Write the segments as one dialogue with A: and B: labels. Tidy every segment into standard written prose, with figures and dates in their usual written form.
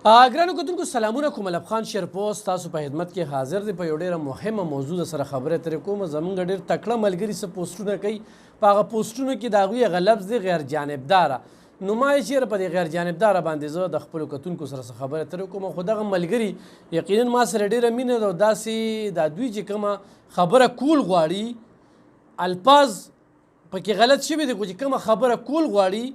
A: ګرانو کتونکو سلامونه کوم. الف خان شیرپوست تاسو په خدمت کې حاضر دی په یو ډیره مهمه موضوع سره خبرې ترې کوم. زمونږ ډېر تکړه ملګري څه پوسټونه کوي، په هغه پوسټونو کې د هغوی هغه لفظ دی غیر جانبداره. نو ما یې چېرې په دې غیر جانبداره باندې زه د خپلو کتونکو سره څه خبرې ترې کوم. خو دغه ملګري یقینا ما سره ډېره مینه ده او داسې دا دوی چې کومه خبره کول غواړي الفاظ پکې غلط شوي دي، خو چې کومه خبره کول غواړي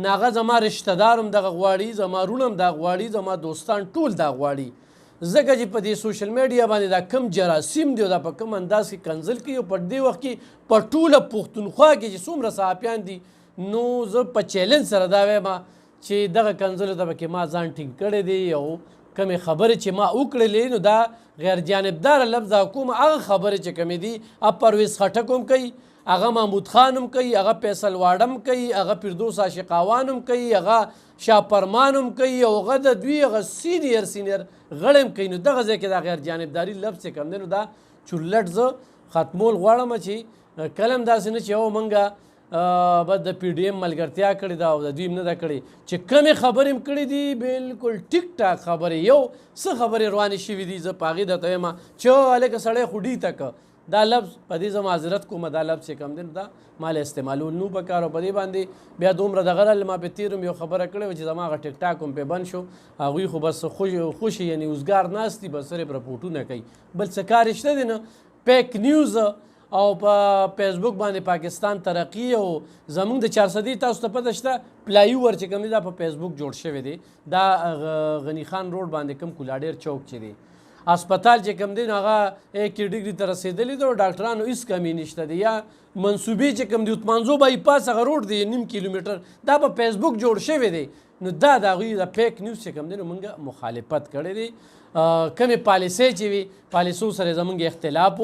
A: ناغه زما رشتہ دار هم دغه غواړي، زما رونه هم دا غواړي، زما دوستان ټول دا غواړي. ځکه چې په دې سوشل میډیا باندې دا کم جراثیم دی او دا په کم انداز کې کنځل کوي او په دې وخت کې په ټوله پښتونخوا کې چې څومره صحافیان دي نو زه په چیلنج سره دا وایم چې دغه کنځلو ته پکې ما ځان ټینګ کړی دی او کمې خبرې چې ما وکړلې نو دا غیر جانبداره لفظ کوم هغه خبرې چې کمې دي پرویز خټک هم کوي، هغه محمود خان هم کوي، هغه فیصل واډه هم کوي، هغه فردوس عاشقاوان هم کوي، هغه شاپرمان هم کوي او هغه د دوی هغه سینیر غړی هم کوي. نو دغه ځای کې دا غیر جانبداري لفظ چې کوم دی نو دا چورلټ زه ختمول غواړم چې کله هم داسې نه چې او موږ بس د پی ډي ایم ملګرتیا کړې ده او د دوی هم نه ده کړې چې کمې خبرې هم کړې دي بالکل ټیک ټاک خبرې یو څه خبرې روانې شوي دي. زه په هغې درته وایم چې هلکه سړی خو ډي ته که دا لفظ په دې زه معذرت کوم، دا لفظ چې کوم دی نو دا مال استعمالول نو پکار او په دې باندې بیا دومره دغه رل ما په تیر یو خبره کړې وه چې زما هغه ټیک ټاک هم پې بند شو. هغوی خو بس خوشي یعنې اوزګار ناست دي، بس صرف رپورټونه کوي، بل څه کار یې شته دی نه. پیک نیوز او په فیسبوک باندې پاکستان ترقي او زمونږ د 400 تاسو ته پته شته پلای اوور چې کوم دی دا په فیسبوک جوړ شوی دی، دا غني خان روډ باندې کوم کولاډیر چوک چې دی هسپتال چې کوم دی نو هغه 1 ډګري ته رسېدلی دی او ډاکټرانو هېڅ کمی نشته دی. یا منصوبې چې کوم دی اتمانزو بایپاس هغه روډ دی 9 کیلومیټر دا په فیسبوک جوړ شوی دی. نو دا د هغوی د فیک نیوز چې کوم دی نو موږ مخالفت کړی دی. کمې پالیسۍ چې وي پالیسو سره زموږ اختلاف و،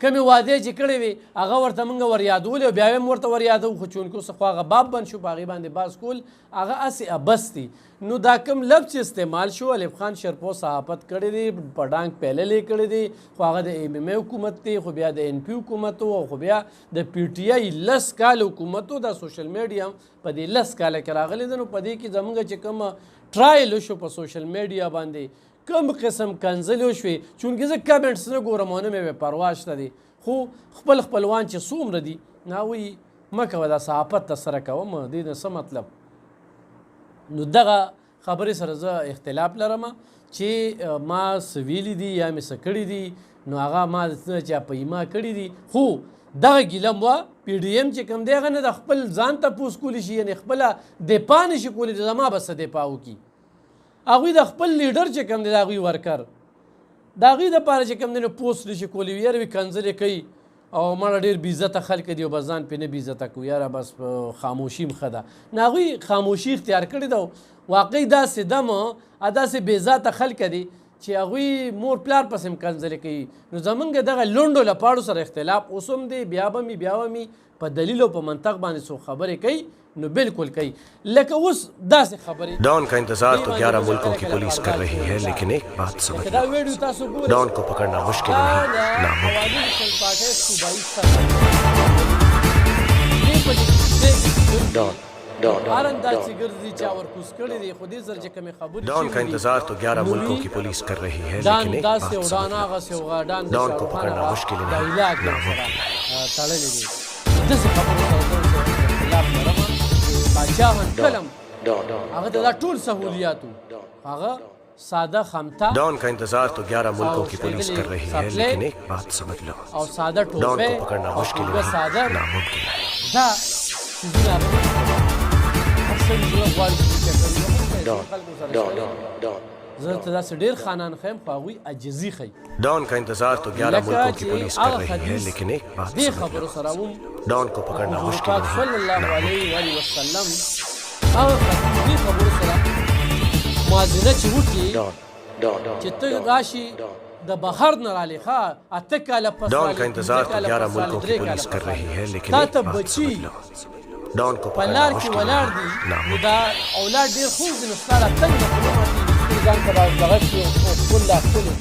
A: کمې وعدې چې کړې وي هغه ورته موږ ور یادولې او بیا یې هم ورته ور یادوو، خو چونکو څه خو هغه باب بند شو په هغې باندې بحث کول هغه هسې ابس دي. نو دا کوم لفظ چې استعمال شو الف خان شیرپوست صحافت کړی دی په ډانګ پیللې کړی دی، خو هغه د ایم ایم اے حکومت دی، خو بیا د ان پی حکومت او خو بیا د پی ټي آی 10 کال حکومت دا سوشل میډیا په دې 10 کاله کې راغلی دی. نو په دې کې زموږ چې کوم ټرایل وشو په سوشل میډیا باندې کم قسم کنځلې وشوې، چونکې زه کمنټس نه ګورم او نه مې پروا شته دی، خو خپل خپلوان چې څومره دي نه هغوی مه کوه دا صحافت ترسره کوم دې نه څه مطلب. نو دغه خبرې سره زه اختلاف لرم چې ما څه ویلي دي یا مې څه کړي دي نو هغه ما چې په ایما کړي دي، خو دغه ګیله م وه پی ډي ایم چې کوم دی هغه نه د خپل ځان تپوس کولی شي، یعنې خپله دفاع نه شي کولی زما به څه دفاع وکړي. هغوی د خپل لیډر چې کوم دی د هغوی ورکر د هغوی دپاره چې کوم دی نو پوسټ نشي کولی، یاره وي کنځلې کوي او مړه ډېر بې عزته خلک دي او بس ځان پرې نه بې عزته کوو، یاره بس خاموشي م ښه ده. نو هغوی خاموشي اختیار کړې ده. واقعي داسې دم داسې بې ذاته خلک دي چې هغوی مور پلار پسې هم کنځلې کوي. نو زمونږ دغه لنډو لپاړو سره اختلاف اوس هم دی، بیا به مې په دلیل او په منطق باندې څو خبرې کوي نو بالکل کوي لکه اوس داسې خبرې.
B: डॉन का इंतजार तो 11 मुल्कों की पुलिस कर रही है, लेकिन एक बात समझ लो, डॉन को पकड़ना मुश्किल नहीं नामुमकिन। डॉन का इंतजार तो 11 मुल्कों की पुलिस कर रही है, लेकिन एक बात समझ लो, डॉन को पकड़ना मुश्किल नहीं नामुमकिन। डॉन का इंतजार तो 11 मुल्कों की पुलिस कर रही है, लेकिन एक बात समझ लो, डॉन को पकड़ना मुश्किल नहीं नामुमकिन है।
A: زه ته داسې ډېر خانان ښیم خو هغوی عاجزي ښیي.
B: डॉन का इंतजार तो 11 मुल्कों की पुलिस कर रही है, लेकिन एक बात
A: دې خبرو سره هم
B: डॉन को पकड़ना मुश्किल
A: حضور پاک صلی الله علیه وسلم هغه دې خبرو سره موازنه چې وکړي چې ته راشي د بهر نه رالې ښه 8 کاله پس
B: डॉन का इंतजार तो 11 मुल्कों की पुलिस कर रही है, लेकिن एक बात समझ लो, डॉन को पकड़ना मुश्किल
A: नहीं دا اولاد ډېر خوږ دي نو ستا را تنګ نه کړو ځان ته دغه کړي او ښکل لا ښکلې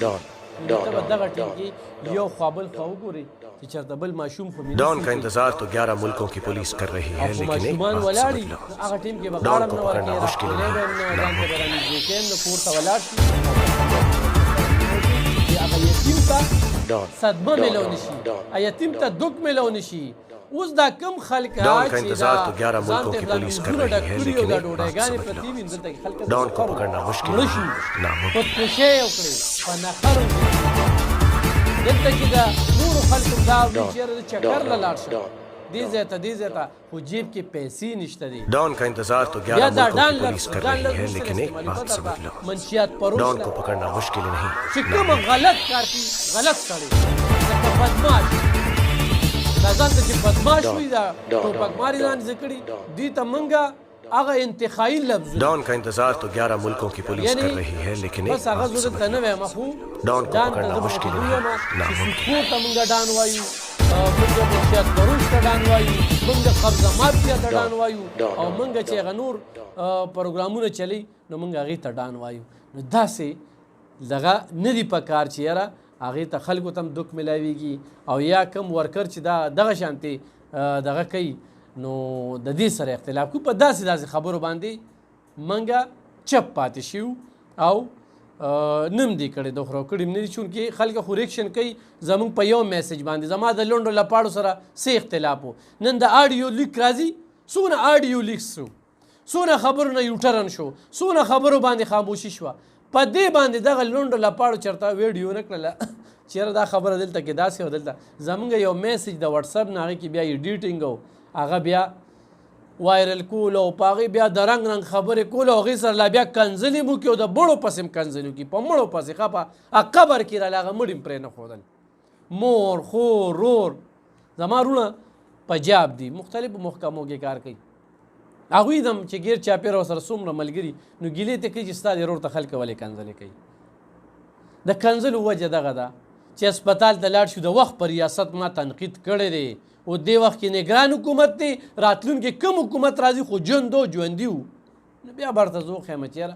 A: نو ته به دغه ټیم کې یو خوا بل خوا وګورې چې چېرته بل ماشوم خو مې
B: डॉन का इंतजार तो 11 मुल्कों की पुलिस कर रही है लेकिन एक
A: ماشومان
B: बात
A: ولاړي
B: समझ लो
A: هغه ټیم کې به
B: ډان
A: غاړه
B: کو
A: نه
B: پکڑنا
A: ورکړي
B: مشکل
A: راخولې
B: है،
A: به هم نه ځان ته به
B: ناممکن
A: رانږدې کړي نو کور ته ولاړ شي چې هغه یتیم ته
B: डॉन
A: صدمه میلو نشي یتیم ته دک میلو نشي اوس دا کم خلک
B: ډان کا انتظار تو 11 मुल्कों की पुलिस कर रही है लेकिन
A: دا
B: एक बात
A: ډوډۍ
B: समझ
A: پرتی
B: लो
A: وي دلته خلک
B: डॉन को पकड़ना मुश्किल है, नामुमकिन
A: خودکشي وکړي په نخر دلته کې دا نورو خلکو دا وي چېرې د چکر له لاړ شم دې ځای ته دې ځای ته خو جیب کې پیسې نشته دي
B: डॉन का इंतजार तो 11
A: یا دا
B: मुल्कों
A: ډان
B: की पुलिस कर
A: ډان
B: रही है लेकिन एक बात समझ लो
A: منشیات پروش
B: डॉन को पकड़ना मुश्किल नहीं,
A: چې کوم غلط کار کوي غلط سړی لکه بدماش دا ځان ته چې بدماش وي دا ټوپکماري ځان ذکري دوی ته منګه هغه انتخابي لفظ
B: डॉन का इंतजार तो 11 मुल्कों की पुलिस कर रही है लेकिन एक
A: بس هغه
B: बात
A: ضرورت
B: समझ
A: ته نه
B: लो
A: وایم خو
B: ډان کو
A: ډان ته
B: پکړنا
A: زه به
B: مشکل
A: ورته
B: نه،
A: ووایم چې
B: ناممکن.
A: سکور ته موږ ډان وایو موږ منشیات پروش ته ډان وایو موږ قبضه مافیا ته ډان وایو او موږ چې هغه نور پروګرامونه چلی نو موږ هغې ته ډان وایو نو داسې دغه نه دي په کار چې یاره هغې ته خلکو ته هم دک میلاویږي او یا کم ورکر چې دا دغه شانتې دغه کوي نو د دې سره اختلاف کوو په داسې داسې خبرو باندې منګه چپ پاتې شو او نم دی کړی د خورو کړي نه دي چونکې خلک خو ریکشن کوي زمونږ په یو میسج باندې زما د لونډو لپاړو سره څه اختلاف و نن د آډیو لیک راځي څونه آډیو لیک شو څونه خبرونه یوټرن شو څونه خبرو باندې خاموشي شوه په دې باندې دغه لونډو لپاړو چېرته ویډیو نه کړله چېرې دا خبره دلته کې داسې و دلته زمونږ یو میسج د وټساپ نه هغې کې بیا ایډیټینګ او هغه بیا وایرل کول او په هغې بیا د رنګ رنګ خبرې کول او هغې سره لا بیا کنځلې مو کړي او د بړو پسې هم کنځلې وکړي په مړو پسې ښه په قبر کې راله هغه مړي هم پرې نه ښودل مور خور رور زما وروڼه پنجاب دي مختلفو محکمو کې کار کوي هغوی دم چې ګیر چاپېره ورسره څومره ملګري نو ګیلې ته کوي چې ستا د ورور ته خلک ولې کنځلې کوي د کنځلو وجه دغه ده چې اسپتال ته لاړ شو د وخت په ریاست ما تنقید کړی دی او دې وخت کې نګران حکومت دی راتلونکي کوم حکومت راځي خو ژوند و ژوندي وو نو بیا به ورته زه وښیم چېره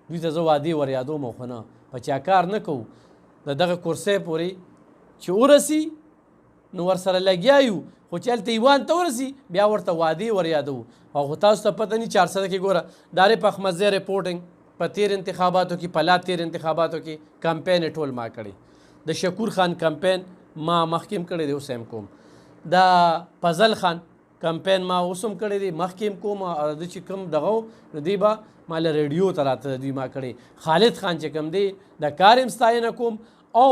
A: دوی ته زه وعدې ور یادوم خو نه په چا کار نه کوو د دغه کورسۍ پورې چې ورسي نو ورسره لګیا یو خو چې هلته ایوان ته ورسي بیا ورته وعدې ور یادوو او خو تاسو ته پته نه 400 کې ګوره دارې پخمزۍ رپورټینګ په تیر انتخاباتو کې په لا تیر انتخاباتو کې کمپین ټول ما کړی د شکور خان کمپین ما مخکې کړی دی اوس هم کوم د فضل خان کمپین ما اوس هم کړی دی مخکې کوم د چې کوم دغه نو دی به ما له ریډیو ته راته دوی ما کړی خالد خان چې کوم دی د کار هم ستاینه کوم او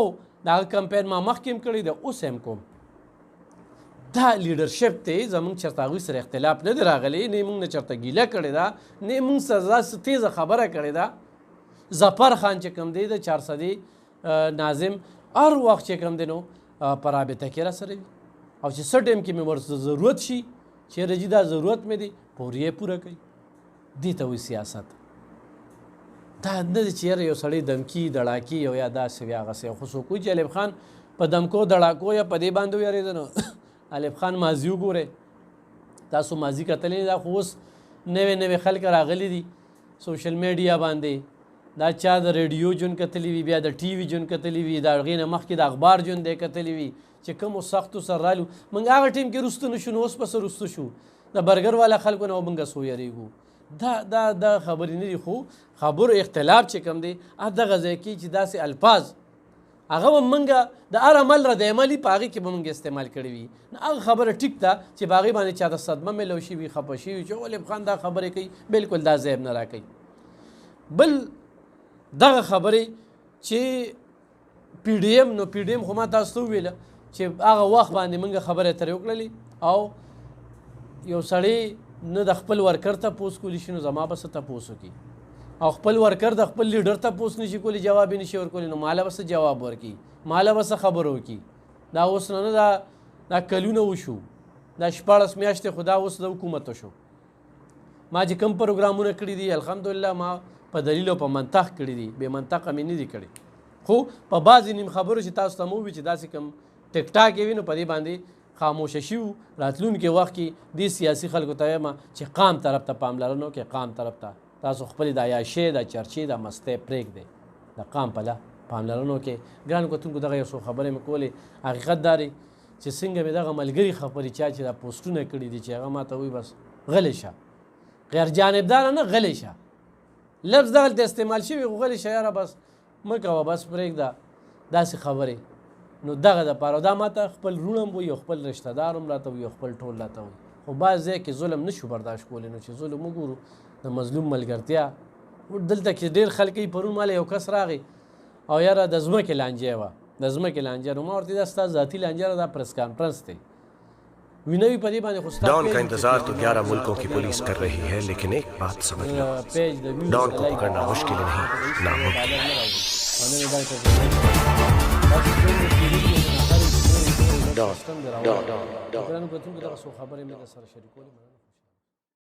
A: دغه کمپین ما مخکې کړی دی اوس هم کوم دا لیډرشپ دی زمونږ چېرته هغوی سره اختلاف نه دی راغلی نه یې مونږ نه چېرته ګیله کړې ده نه یې مونږ سره داسې تیزه خبره کړې ده ظفر خان چې کوم دی د 400 ناظم هر وخت چې کوم دی نو په رابطه کې را سره وي او چې څه ټایم کې مې ورته ضرورت شي چېرې جي دا ضرورت مې دی پورې یې پوره کوي دې ته وایي سیاست دا نه دی چې یاره یو سړی دمکي دړاکي او یا داسې وي هغسې خو څوک وایي چې الف خان په دمکو دړاکو یا په دې باندې ویارېده نو الف خان ماضي وګورئ تاسو ماضي کتلی دا خو اوس نوې نوې خلک راغلي دي سوشل میډیا باندې دا چا د ریډیو جون کتلی وي بیا د ټي وي جون کتلی وي د هغې نه مخکې د اخبار جون دی کتلی وي چې کومو سختو سره رالو موږ هغه ټیم کې رستو نه شو نو اوس پسې رستو شو د برګر والا خلکو نه موږ سو یریږو دا خبرې نه دي خو خبرو اختلاف چې کوم دی دغه ځای کې چې داسې الفاظ هغه به موږ د هر عمل رد عملي په هغې کې به موږ استعمال کړي وي نو هغه خبره ټیک ده چې په هغې باندې چاته صدمه میلو شي وي خفه شي وي چې ولې خان دا خبرې کوي بلکل دا ځایب نه راکوي بل دغه خبرې چې پی ډي ایم نو پی ډي ایم خو ما تاسو ته وویله چې هغه وخت باندې موږ خبرې ترې وکړلې او یو سړی نه د خپل ورکر تپوس کولی شي نو زما به څه تپوس وکړي او خپل ورکر د خپل لیډر تپوس نشي کولی جواب یې نشي ورکولی نو ماله به څه جواب ورکړي ماله به څه خبره وکړي دا اوس نه دا کلونه وشو دا 14 میاشتې خو دا اوس د حکومت شو ما چې کوم پروګرامونه کړي دي الحمدلله ما په دلیل او په منطق کړي دي بې منطقه مې نه دي کړي خو په بعضې نیم خبرو چې تاسو ته مو وي چې داسې کوم ټیک ټاک یې وي نو په دې باندې خاموشه شي راتلونکي وخت کې دې سیاسي خلکو ته وایم چې قام طرف ته پاملرنه وکړئ قام طرف ته تاسو خپلې دا عیاشۍ دا چرچې دا مستۍ پرېږدئ د قام پله پاملرنه وکړئ ګرانو کتونکو دغه یو څو خبرې مې کولې حقیقت دا دی چې څنګه مې دغه ملګري خبرې چا چې دا پوسټونه کړي دي چې هغه ما ته وایي بس غلی شه غیر جانبداره نه غلی شه لفظ دغلته استعمال شوي خو غلی شه یاره بس مه کوه بس پرېږده داسې خبرې نو دغه دپاره دا ما ته خپل وروڼه هم وایي او خپل رشته دار هم راته وایي او خپل ټول راته وایي خو بعض ځای کې ظلم نشو برداشت کولی نو چې ظلم وګورو د مظلوم ملګرتیا دلته کې ډېر خلک یې پرون ماله یو کس راغی او یاره د ځمکې لانجه وه د ځمکې لانجه نو ما ورته دا ستا ذاتي لانجه ده دا پرس کانفرنس دی وینوي په دې باندې خو ستا
B: डॉन का इंतजार तो 11 मुल्कों की पुलिस कर रही है लेकिन एक बात समझ लो डॉन को पकड़ना मुश्किल नहीं नामुमकिन है
A: डॉन